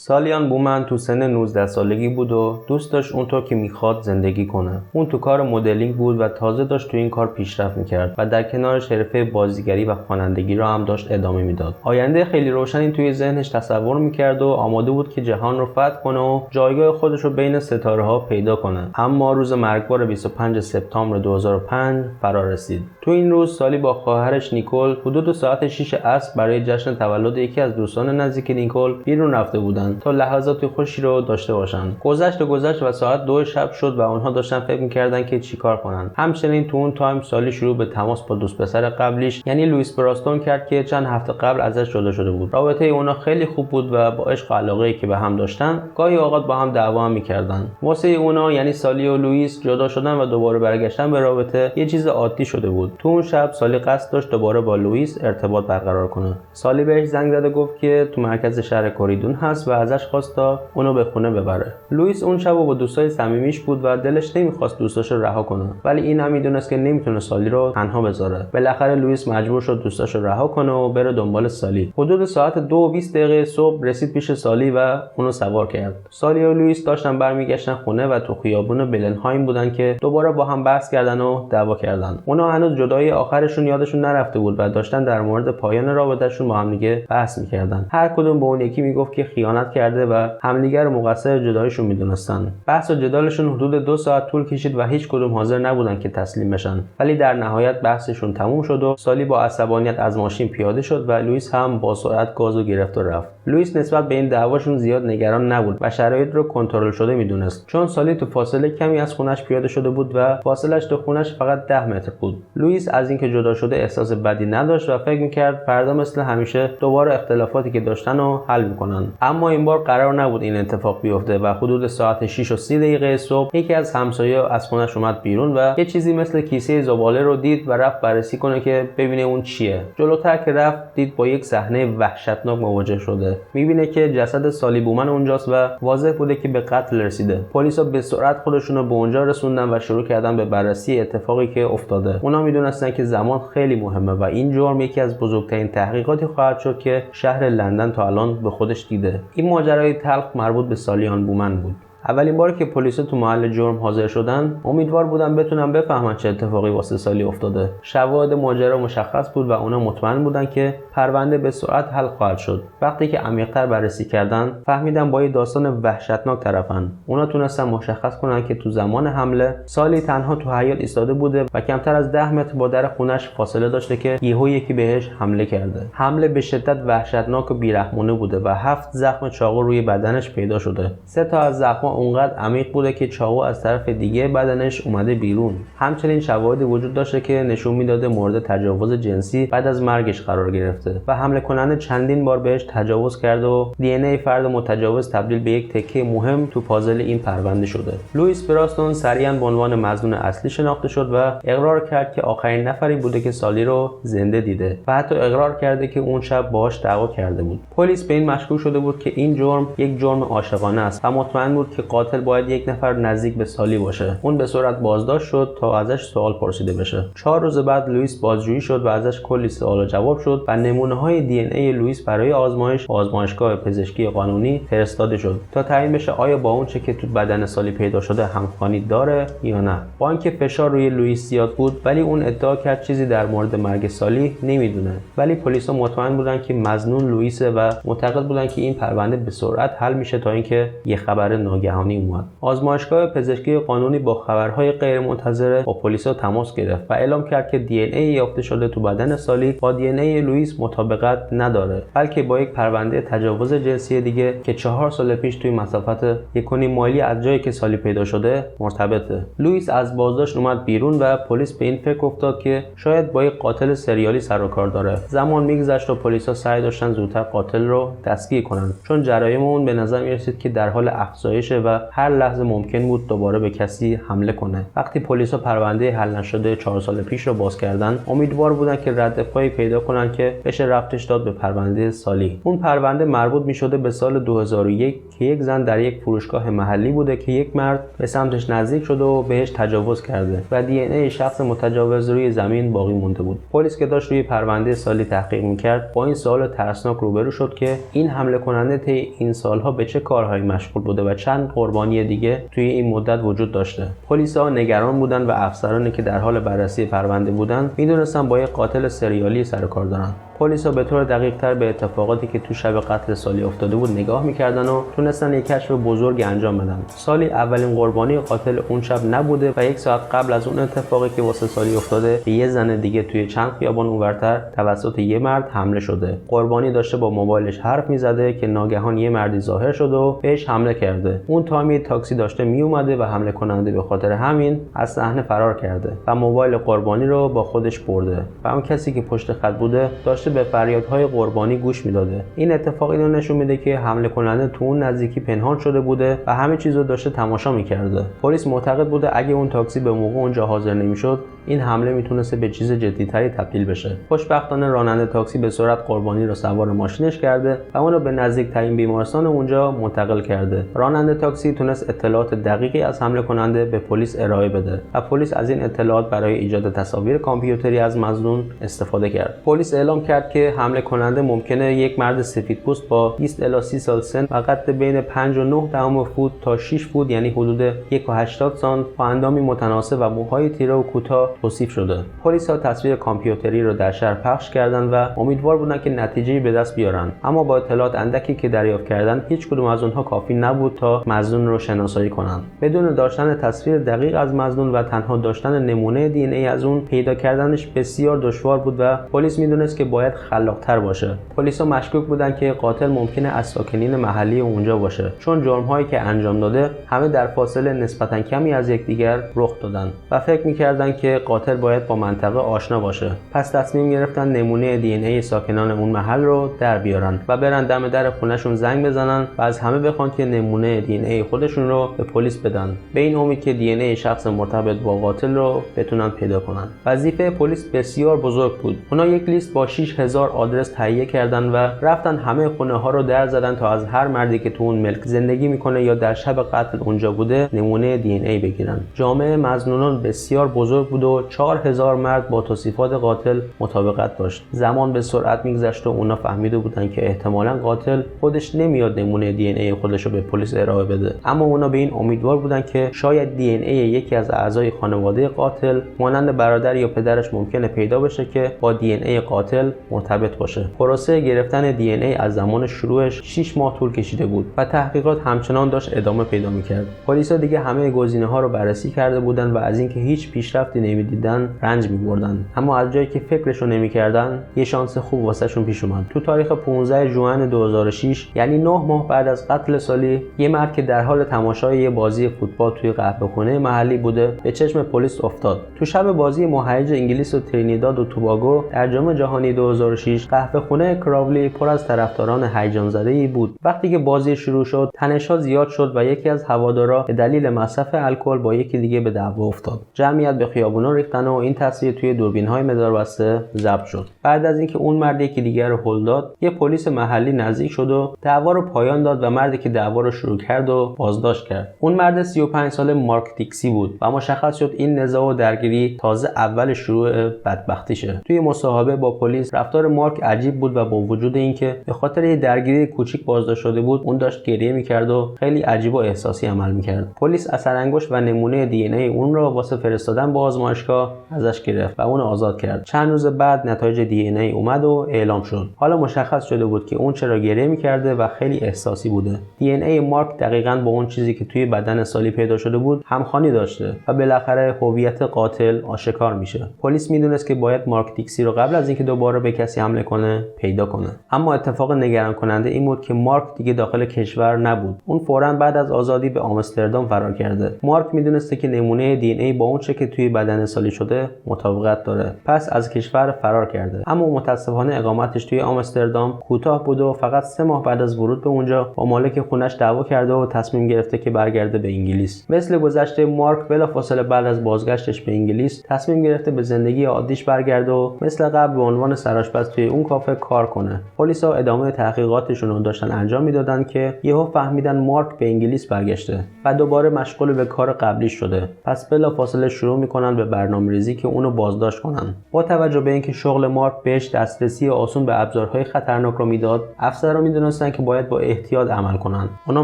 سالیان بومن تو سن 19 سالگی بود و دوست داشت اونطور که میخواد زندگی کنه. اون تو کار مدلینگ بود و تازه داشت تو این کار پیشرفت میکرد و در کنارش حرفه بازیگری و خوانندگی را هم داشت ادامه میداد. آینده خیلی روشنی توی ذهنش تصور میکرد و آماده بود که جهان رو فتح کنه و جایگاه خودش رو بین ستاره ها پیدا کنه. اما روز مرگبار 25 سپتامبر 2005 فرا رسید. تو این روز سالی با خواهرش نیکول حدود ساعت 6 عصر برای جشن تولد یکی از دوستان نزدیک نیکول بیرون رفته بودند تا لحظات خوشی رو داشته باشند. گذشت و ساعت 2 شب شد و اونها داشتن فکر می‌کردن که چیکار کنن. همچنین تو اون تایم سالی شروع به تماس با دوست پسر قبلیش یعنی لوئیس براستون کرد که چند هفته قبل ازش جدا شده بود. رابطه اونا خیلی خوب بود و با عشق و علاقه‌ای که به هم داشتن گاهی اوقات با هم دعوا هم می‌کردن. واسه اونا یعنی سالی و لوئیس جدا شدن و دوباره برگشتن به رابطه یه چیز عادی شده بود. تو اون شب سالی قصد داشت دوباره با لوئیس ارتباط برقرار کنه. سالی بهش زنگ زد و گفت که تو مرکز شهر کوریدون هست و ازش خواست تا اونو به خونه ببره. لوئیس اون شب با دوستای صمیمیش بود و دلش نمیخواست دوستاشو رها کنه، ولی این هم میدونست که نمیتونه سالی رو تنها بذاره. بالاخره لوئیس مجبور شد دوستاشو رها کنه و بره دنبال سالی. حدود ساعت 2:20 صبح رسید پیش سالی و اونو سوار کرد. سالی و لوئیس داشتن برمیگشتن خونه و تو خیابون بلنهایم بودن که دوباره با هم بحث کردن و دعوا کردن. اونا هنوز جدایی آخرشون یادشون نرفته بود و داشتن در مورد پایان رابطه‌شون با هم دیگه بحث می‌کردن. هر کدوم به اون یکی میگفت که خیانت کرده و همدیگه رو مقصر جداییشون میدونستن. بحث و جدالشون حدود 2 ساعت طول کشید و هیچ کدوم حاضر نبودن که تسلیم بشن. ولی در نهایت بحثشون تموم شد و سالی با عصبانیت از ماشین پیاده شد و لوئیس هم با سرعت گازو گرفت و رفت. لوئیس نسبت به این دعواشون زیاد نگران نبود و شرایط رو کنترل شده میدونست، چون سالی تو فاصله کمی از خونش پیاده شده بود و فاصلش تا خونش فقط 10 متر بود. لوئیس از اینکه جدا شده احساس بدی نداشت و فکر میکرد فردا مثل همیشه دوباره اختلافاتی که داشتن رو حل میکنن. اما این بار قرار نبود این اتفاق بیفته و حدود ساعت 6:30 صبح یکی از همسایه‌ها از خونش اومد بیرون و یه چیزی مثل کیسه زباله رو دید و رفت بررسی کنه که ببینه اون چیه. جلوتر که رفت دید با یک صحنه وحشتناک مواجه شده. میبینه که جسد سالی بومن اونجاست و واضح بوده که به قتل رسیده. پلیسا به سرعت خودشون رو به اونجا رسوندن و شروع کردن به بررسی اتفاقی که افتاده. اونا میدونستن که زمان خیلی مهمه و این جرم یکی از بزرگترین تحقیقاتی خواهد شد که شهر لندن تا الان به خودش دیده. این ماجرای تلخ مربوط به سالیان بومن بود. اولین باری که پلیسا تو محل جرم حاضر شدن امیدوار بودن بتونن بفهمن چه اتفاقی واسه سالی افتاده. شواهد ماجرا مشخص بود و اونا مطمئن بودن که پرونده به سرعت حل خواهد شد. وقتی که عمیق‌تر بررسی کردن فهمیدن با یه داستان وحشتناک طرفن. اونا تونستن مشخص کنن که تو زمان حمله سالی تنها تو حیاط ایستاده بوده و کمتر از 10 متر با در خونش فاصله داشته که یهو یکی بهش حمله کرده. حمله به شدت وحشتناک و بیرحمانه بوده و 7 زخم چاقو روی بدنش پیدا شده. 3 تا از زخم‌ها اونقدر عمیق بوده که چاقو از طرف دیگه بدنش اومده بیرون. همچنین شواهدی وجود داشته که نشون میداده مورد تجاوز جنسی بعد از مرگش قرار گرفته و حمله کننده چندین بار بهش تجاوز کرده و دی ان ای فرد متجاوز تبدیل به یک تکه مهم تو پازل این پرونده شده. لوئیس براستون سریعا به عنوان مظنون اصلی شناخته شد و اقرار کرد که آخرین نفری بوده که سالی رو زنده دیده و حتی اقرار کرده که اون شب باهاش دعوا کرده بود. پلیس به این مشکوک شده بود که این جرم یک جرم عاشقانه است و مطمئن بود که قاتل باید یک نفر نزدیک به سالی باشه. اون به سرعت بازداشت شد تا ازش سوال پرسیده بشه. 4 روز بعد لوئیس بازجویی شد و ازش کلی سوال و جواب شد و نمونه‌های دی ان ای لوئیس برای آزمایش آزمایشگاه پزشکی قانونی فرستاده شد تا تعیین بشه آیا با اون چه که تو بدن سالی پیدا شده همخوانی داره یا نه. با اینکه فشار روی لوئیس زیاد بود ولی اون ادعا کرد چیزی در مورد مرگ سالی نمیدونه. ولی پلیسا مطمئن بودن که مظنون لوئیس و معتقد بودن که این پرونده به سرعت حل میشه تا اینکه یه خبر ناگهانی اومد. آزمایشگاه پزشکی قانونی با خبرهای غیر منتظره با پلیسا تماس گرفت و اعلام کرد که دی ان ای یافته شده تو بدن سالی با دی ان ای لوئیس مطابقت نداره، بلکه با یک پرونده تجاوز جنسی دیگه که 4 سال پیش توی مسافت 1.5 مایلی از جایی که سالی پیدا شده مرتبطه. لوئیس از بازداشت اومد بیرون و پلیس به این فکر افتاد که شاید با یک قاتل سریالی سر و کار داره. زمان میگذشت و پلیسا سعی داشتن زودتر قاتل رو دستگیر کنن، چون جرایم اون به نظر میرسید که در حال افزایشه و هر لحظه ممکن بود دوباره به کسی حمله کنه. وقتی پلیسا پرونده حل نشده 4 سال پیش رو باز کردن، امیدوار بودن که رد پایی پیدا کنن که بشه ربطش داد به پرونده سالی. اون پرونده مربوط می‌شده به سال 2001 که یک زن در یک فروشگاه محلی بوده که یک مرد به سمتش نزدیک شده و بهش تجاوز کرده و دی ان ای شخص متجاوز روی زمین باقی مونده بود. پلیس که داشت روی پرونده سالی تحقیق می‌کرد، با این سوال ترسناک روبرو شد که این حمله کننده طی این سالها به چه کارهایی مشغول بوده و چند قربانی دیگه توی این مدت وجود داشته. پلیس‌ها نگران بودن و افسرانی که در حال بررسی پرونده بودن می‌دونستن با یک قاتل سریالی سر کار دارن. پلیسا به طور دقیق‌تر به اتفاقاتی که تو شب قتل سالی افتاده بود نگاه می‌کردن و تونستن یک کشف بزرگ انجام بدن. سالی اولین قربانی قاتل اون شب نبوده و یک ساعت قبل از اون اتفاقی که واسه سالی افتاده، به یه زن دیگه توی چند خیابان اونورتر توسط یه مرد حمله شده. قربانی داشته با موبایلش حرف می‌زده که ناگهان یه مردی ظاهر شده و بهش حمله کرده. اون تایمی تاکسی داشته میومده و حمله کننده به خاطر همین از صحنه فرار کرده و موبایل قربانی رو با خودش برده. و اون کسی که پشت خط بوده داشته به فریادهای قربانی گوش میداده. این اتفاق اینو نشون میده که حمله کننده تو اون نزدیکی پنهان شده بوده و همه چیزو داشته تماشا میکرده. پلیس معتقد بوده اگه اون تاکسی به موقع اونجا حاضر نمیشد، این حمله میتونسته به چیز جدی‌تری تبدیل بشه. خوشبختانه راننده تاکسی به سرعت قربانی رو سوار ماشینش کرده و اون رو به نزدیکترین بیمارستان اونجا منتقل کرده. راننده تاکسی تونست اطلاعات دقیقی از حمله کننده به پلیس ارائه بده و پلیس از این اطلاعات برای ایجاد تصاویر کامپیوتری از مظنون استفاده کرد. پلیس اعلام کرد که حمله کننده ممکنه یک مرد سفیدپوست با 20 الی 30 سال سن و قد بین 5.9 فوت تا 6 فوت یعنی حدود 1.80 سانت با اندامی متناسب و موهای تیره و کوتاه توصیف شده. پلیس‌ها تصویر کامپیوتری رو در شهر پخش کردند و امیدوار بودند که نتیجه‌ای به دست بیارن، اما با اطلاعات اندکی که دریافت کردند هیچ کدوم از اونها کافی نبود تا مظنون رو شناسایی کنند. بدون داشتن تصویر دقیق از مظنون و تنها داشتن نمونه دی ان ای از اون، پیدا کردنش بسیار دشوار بود و پلیس میدونست که باید خلاق‌تر باشه. پلیس‌ها مشکوک بودند که قاتل ممکنه از ساکنین محلی اونجا باشه، چون جرم‌هایی که انجام داده همه در فاصله نسبتاً کمی از یکدیگر رخ دادن و فکر می‌کردند که قاتل باید با منطقه آشنا باشه. پس تصمیم گرفتن نمونه دی ان ای ساکنان اون محل رو در بیارن و برن دم در خونه‌شون زنگ بزنن و از همه بخوان که نمونه دی ان ای خودشون رو به پلیس بدن، به این امید که دی ان ای شخص مرتبط با قاتل رو بتونن پیدا کنن. وظیفه پلیس بسیار بزرگ بود. اونا یک لیست با 6000 آدرس تهیه کردن و رفتن همه خونه‌ها رو در زدن تا از هر مردی که تو اون ملک زندگی میکنه یا در شب قتل اونجا بوده نمونه دی ان ای بگیرن. جامعه مظنونان بسیار بزرگ بود و 4000 مرد با توصیفات قاتل مطابقت داشت. زمان به سرعت میگذشت و اونا فهمیده بودن که احتمالاً قاتل خودش نمیاد نمونه دی ان ای خودش رو به پلیس ارائه بده، اما اونا به این امیدوار بودن که شاید دی ان ای یکی از اعضای خانواده قاتل مانند برادر یا پدرش ممکنه پیدا بشه که با دی ان ای قاتل مرتبط باشه. پروسه گرفتن دی ان ای از زمان شروعش 6 ماه طول کشیده بود و تحقیقات همچنان داشت ادامه پیدا میکرد. پلیسا دیگه همه گزینه‌ها رو بررسی کرده بودن و از اینکه هیچ پیشرفتی نمیدیدن رنج می‌بردن، اما از جایی که فکرشو نمی‌کردن یه شانس خوب واسهشون پیش اومد. تو تاریخ 15 ژوئن 2006 یعنی 9 ماه بعد از قتل سالی، یه مرد که در حال تماشای یه بازی فوتبال توی قهوه‌خونه محلی بوده به چشم پلیس افتاد. تو شب بازی مهیج انگلیس و ترینیداد و توباگو در جام جهانی 2006 قهوه‌خونه کراولی پر از طرفداران هیجان زده‌ای بود. وقتی که بازی شروع شد تنش‌ها زیاد شد و یکی از هوادارا به دلیل مصرف الکل با یکی دیگه به دعوا افتاد. جمعیت به خیابونا ریختن و این تصویر توی دوربین‌های مداربسته ضبط شد. بعد از اینکه اون مرد یکی دیگر رو هل داد، یه پلیس محلی نزدیک شد و دعوا رو پایان داد و مردی که دعوا رو شروع کرد و بازداشت کرد. اون مرد 35 ساله مارک دیکسی بود و مشخص شد این نزاع و درگیری تازه اول شروع بدبختیشه. توی مصاحبه با پلیس رفتار مارک عجیب بود و با وجود اینکه به خاطر یه درگیری کوچیک بازداشت شده بود، اون داشت گریه می‌کرد و خیلی عجیب و احساسی عمل می‌کرد. پلیس اثر انگشت و نمونه دی ان ای اون رو واسه فرستادن به آزمایشگاه ازش گرفت و اون آزاد کرد. چند روز بعد نتایج دی ان ای اومد و اعلام شد. حالا مشخص شده بود که اون چرا گریه می‌کرده و خیلی احساسی بوده. دی ان ای مارک دقیقاً با اون چیزی که توی بدن سالی پیدا شده بود همخوانی داشته و بالاخره هویت قاتل آشکار میشه. پلیس میدونست که باید مارک دیکسی رو قبل از اینکه دوباره به کسی حمله کنه پیدا کنه. اما اتفاق نگران کننده این بود که مارک دیگه داخل کشور نبود. اون فوراً بعد از آزادی به آمستردام فرار کرده. مارک میدونسته که نمونه دی ان ای با اون چه که توی بدن سالی شده مطابقت داره، پس از کشور فرار کرده. اما متاسفانه اقامتش توی آمستردام کوتاه بود و فقط 3 ماه بعد از ورود به اونجا با مالک خونش دعوا کرده و تصمیم گرفته که برگرده به انگلیس. مثل گذشته مارک بلافاصله بعد از بازگشتش به انگلیس تصمیم گرفته به زندگی عادیش برگرده و مثل قبل به عنوان سرآشپز توی اون کافه کار کنه. پلیسا ادامه تحقیقاتشون رو داشتن انجام میدادن که یهو فهمیدن مارک به انگلیس برگشته و دوباره مشغول به کار قبلی شده. پس بلافاصله شروع میکنن به برنامه‌ریزی که اونو بازداشت کنن. با توجه به اینکه شغل مارک بهش دسترسی آسون به ابزارهای خطرناک رو میداد، افسرها میدونستن که باید با احتیاط عمل کنن. اونا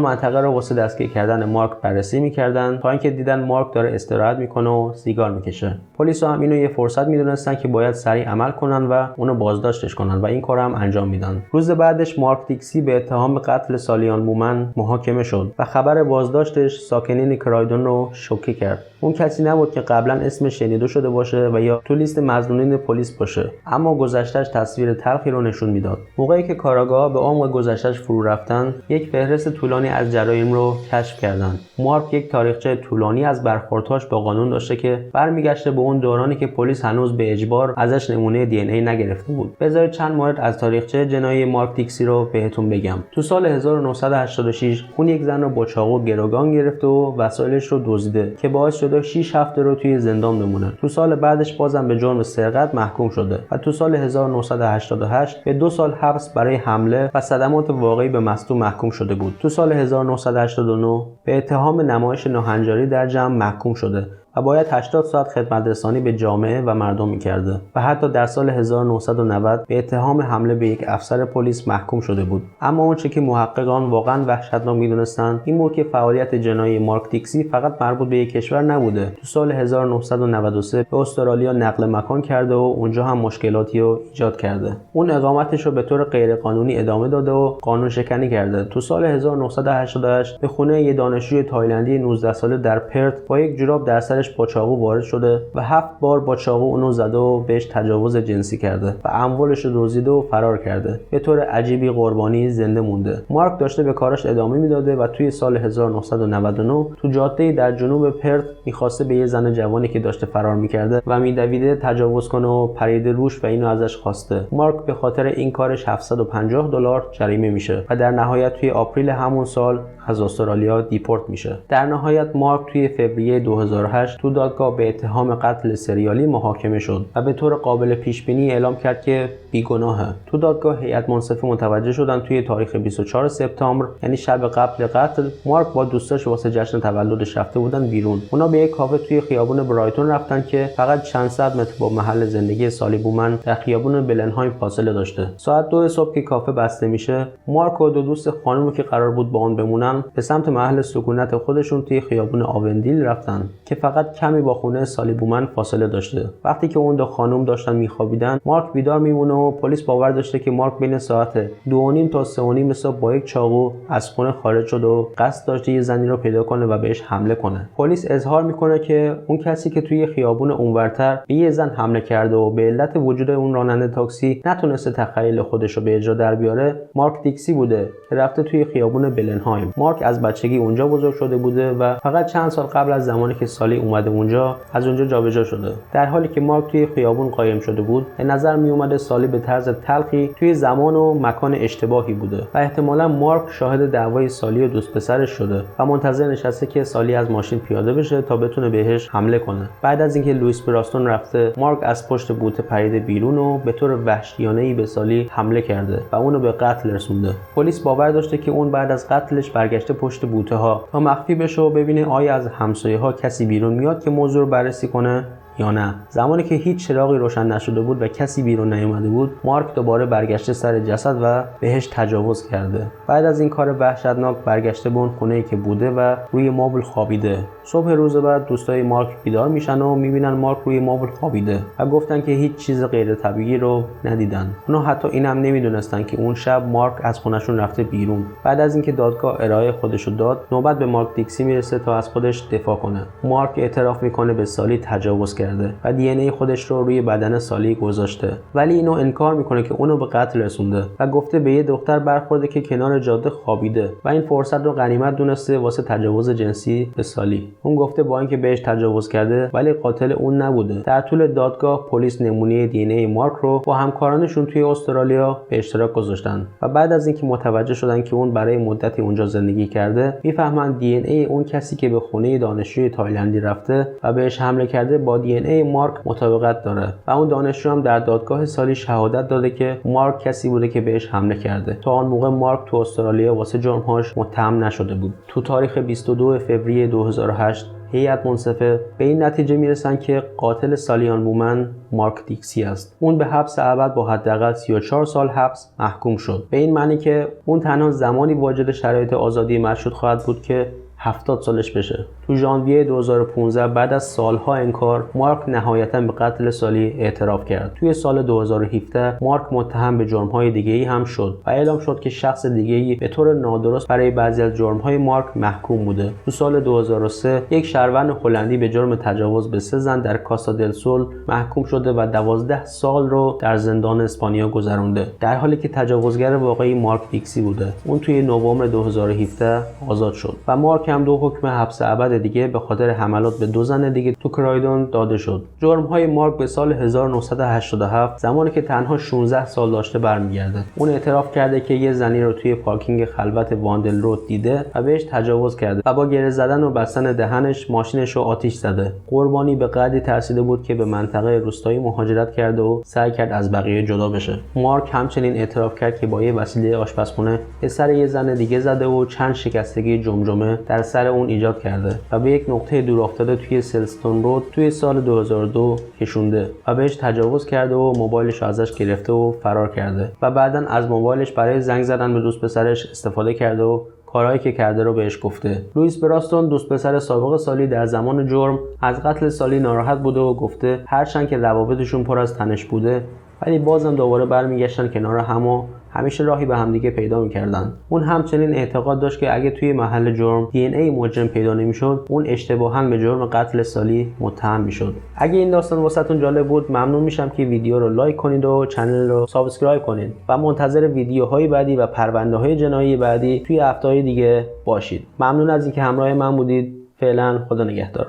منطقه رو واسه دستگیر کردن مارک بررسی میکردن تا اینکه دیدن مارک داره استراحت میکنه و سیگار میکشه. پلیسا هم اینو یه فرصت میدونستن که باید سریع عمل کنن و اونو بازداشتش کنن و این کارو هم انجام میدن. روز بعدش مارک دیکسی به اتهام قتل سالیان بومن محاکمه شد و خبر بازداشتش ساکنین کرایدون رو شوکه کرد. اون کسی نبود که قبلا اسمش شنیده شده باشه و یا تو لیست مظنونین پلیس باشه، اما گذشته‌اش تصویر تلخی رو نشون میداد. موقعی که کاراگاه‌ها به عمق گذشته‌اش فرو رفتن، یک فهرست طولانی از جرایم رو کشف کردن. مارک یک تاریخچه طولانی از برخوردهاش با قانون داشته که برمیگشته به اون دورانی که پلیس هنوز به اجبار ازش نمونه دی ان ای نگرفته بود. بذارید چند مورد از تاریخچه جنایی مارک دیکسی رو بهتون بگم. تو سال 1986 اون یک زن رو با چاقو گروگان گرفته و وسایلش رو دزدیده که باعث شده 6 هفته رو توی زندان بمونه. تو سال بعدش بازم به جرم سرقت محکوم شده و تو سال 1988 به 2 سال حبس برای حمله و صدمات واقعی به مصدوم محکوم شده بود. تو سال 1989 به اتهام نمایش ناهنجاری در جمع محکوم شده و باید 80 ساعت خدمت رسانی به جامعه و مردم می‌کرده و حتی در سال 1990 به اتهام حمله به یک افسر پلیس محکوم شده بود. اما اون چه که محققان واقعا وحشتناک می‌دونستن این بود که فعالیت جنایی مارک دیکسی فقط مربوط به یک کشور نبوده. تو سال 1993 به استرالیا نقل مکان کرده و اونجا هم مشکلاتی رو ایجاد کرده. اون اقامتش رو به طور غیرقانونی ادامه داده و قانون شکنی کرده. تو سال 1988 به خونه یک دانشجوی تایلندی 19 ساله در پرت با یک جوراب در سرش با چاقو وارد شده و 7 بار با چاقو اونو زده و بهش تجاوز جنسی کرده و اموالش رو دزدیده و فرار کرده. به طور عجیبی قربانی زنده مونده. مارک داشته به کارش ادامه میداده و توی سال 1999 تو جاده‌ای در جنوب پرت میخواسته به یه زن جوانی که داشته فرار میکرده و میدویده تجاوز کنه و پریده روش و اینو ازش خواسته. مارک به خاطر این کارش $750 جریمه میشه و در نهایت توی آپریل همون سال از استرالیا دیپورت میشه. در نهایت مارک توی فوریه 2008 تو دادگاه به اتهام قتل سریالی محاکمه شد و به طور قابل پیش بینی اعلام کرد که بیگناهه. تو دادگاه هیئت منصفه متوجه شدن توی تاریخ 24 سپتامبر، یعنی شب قبل قتل، مارک با دوستاش واسه جشن تولدش رفته بودن بیرون. اونا به یک کافه توی خیابون برایتون رفتن که فقط چند صد متر با محل زندگی سالی بومن در خیابون بلنهایم فاصله داشته. ساعت 2 صبح که کافه بسته میشه، مارک و 2 دوست خانومی که قرار بود با اون بمونن به سمت محل سکونت خودشون توی خیابون آوندیل رفتن که فقط کمی با خونه سالی بومن فاصله داشته. وقتی که اون 2 خانم داشتن میخوابیدن، مارک بیدار میمونه و پلیس باور داشته که مارک بین ساعت 2:30 تا 3:30 صبح با یک چاقو از خونه خارج شد و قصد داشته یه زنی رو پیدا کنه و بهش حمله کنه. پلیس اظهار میکنه که اون کسی که توی خیابون اونورتر به یه زن حمله کرده و به علت وجود اون راننده تاکسی نتونسته تخیل خودش رو به اجرا در بیاره، مارک دیکسی بوده که رفته توی خیابون بلنهایم. مارک از بچگی اونجا بزرگ شده بوده و فقط چند سال قبل از زمانی که سالی اومده اونجا از اونجا جابجا شده. در حالی که مارک توی خیابون قایم شده بود، به نظر می اومده سالی به طرز تلخی توی زمان و مکان اشتباهی بوده و احتمالاً مارک شاهد دعوای سالی و دوست پسرش شده و منتظر نشسته که سالی از ماشین پیاده بشه تا بتونه بهش حمله کنه. بعد از اینکه لوئیس براستون رفته، مارک از پشت بوته پریده بیرون و به طور وحشیانه‌ای به سالی حمله کرده و اونو به قتل رسونده. پلیس باور داشته که اون بعد از قتلش برگشته پشت بوته ها تا مخفی بشه و ببینه آیا از همسایه‌ها کسی بیرون میاد که موضوع رو بررسی کنه یا نه. زمانی که هیچ چراغی روشن نشده بود و کسی بیرون نیومده بود، مارک دوباره برگشته سر جسد و بهش تجاوز کرده. بعد از این کار وحشتناک برگشته به اون خونه‌ای که بوده و روی مبل خوابیده. صبح روز بعد دوستای مارک بیدار میشن و میبینن مارک روی مبل خوابیده و گفتن که هیچ چیز غیر طبیعی رو ندیدن. اونا حتی اینم نمیدونستن که اون شب مارک از خونه‌شون رفته بیرون. بعد از اینکه دادگاه ارائه خودش رو داد، نوبت به مارک دیکسی میرسه تا از خودش دفاع کنه. مارک اعتراف میکنه به سالی تجاوز کرده کرده و دی ان ای خودش رو روی بدن سالی گذاشته، ولی اینو انکار میکنه که اونو به قتل رسونده و گفته به یه دختر برخورده که کنار جاده خوابیده و این فرصت رو غنیمت دونسته واسه تجاوز جنسی به سالی. اون گفته با اینکه بهش تجاوز کرده ولی قاتل اون نبوده. در طول دادگاه پلیس نمونه دی ان ای مارک رو با همکارانشون توی استرالیا به اشتراک گذاشتن و بعد از اینکه متوجه شدن که اون برای مدتی اونجا زندگی کرده، میفهمن دی ان ای اون کسی که به خونه دانشجوی تایلندی رفته و بهش حمله کرده با دی ان ای مارک مطابقت داره و اون دانشجو هم در دادگاه سالی شهادت داده که مارک کسی بوده که بهش حمله کرده. تا آن موقع مارک تو استرالیا واسه جرم‌هاش متهم نشده بود. تو تاریخ 22 فوریه 2008 هیئت منصفه به این نتیجه میرسن که قاتل سالیان بومن مارک دیکسی است. اون به حبس ابد با حداقل 34 سال حبس محکوم شد. به این معنی که اون تنها زمانی واجد شرایط آزادی مشروط خواهد بود که 70 سالش بشه. تو ژانویه 2015 بعد از سالها انکار، مارک نهایتاً به قتل سالی اعتراف کرد. توی سال 2017 مارک متهم به جرم‌های دیگه‌ای هم شد و اعلام شد که شخص دیگه‌ای به طور نادرست برای بعضی از جرم‌های مارک محکوم بوده. تو سال 2003 یک شهروند هلندی به جرم تجاوز به 3 زن در کاستا دل سول محکوم شده و 12 سال رو در زندان اسپانیا گذرونده، در حالی که تجاوزگر واقعی مارک دیکسی بوده. اون توی نوامبر 2017 آزاد شد و مارک هم 2 حکم حبس ابد دیگه به خاطر حملات به 2 زن دیگه تو کرایدون داده شد. جرم‌های مارک به سال 1987 زمانی که تنها 16 سال داشته برمیگرده. اون اعتراف کرده که یه زنی رو توی پارکینگ خلوت واندل رود دیده و بهش تجاوز کرده و با گره زدن و بستن دهنش ماشینش رو آتیش زده. قربانی به قدری ترسیده بود که به منطقه روستایی مهاجرت کرده و سعی کرد از بقیه جدا بشه. مارک همچنین اعتراف کرد که با یه وسیله آشپزخونه به سر یه زن دیگه زده و چند شکستگی جمجمه در سر اون ایجاد کرده و به یک نقطه دور افتاده توی سلستون رود توی سال 2002 کشونده و بهش تجاوز کرده و موبایلش ازش گرفته و فرار کرده و بعداً از موبایلش برای زنگ زدن به دوست پسرش استفاده کرده و کارهایی که کرده رو بهش گفته. لوئیس براستون دوست پسر سابق سالی در زمان جرم از قتل سالی ناراحت بوده و گفته هرچند که روابطشون پر از تنش بوده ولی بازم دوباره برمیگشتن کنار هم و همیشه راهی به همدیگه پیدا می‌کردن. اون همچنین اعتقاد داشت که اگه توی محل جرم دی ان ای مجرم پیدا نمی‌شد، اون اشتباهاً به جرم قتل سالی متهم می‌شد. اگه این داستان واسهتون جالب بود، ممنون میشم که ویدیو رو لایک کنید و کانال رو سابسکرایب کنید و منتظر ویدیوهای بعدی و پرونده‌های جنایی بعدی توی هفته‌های دیگه باشید. ممنون از اینکه همراه من بودید. فعلا خدا نگهدار.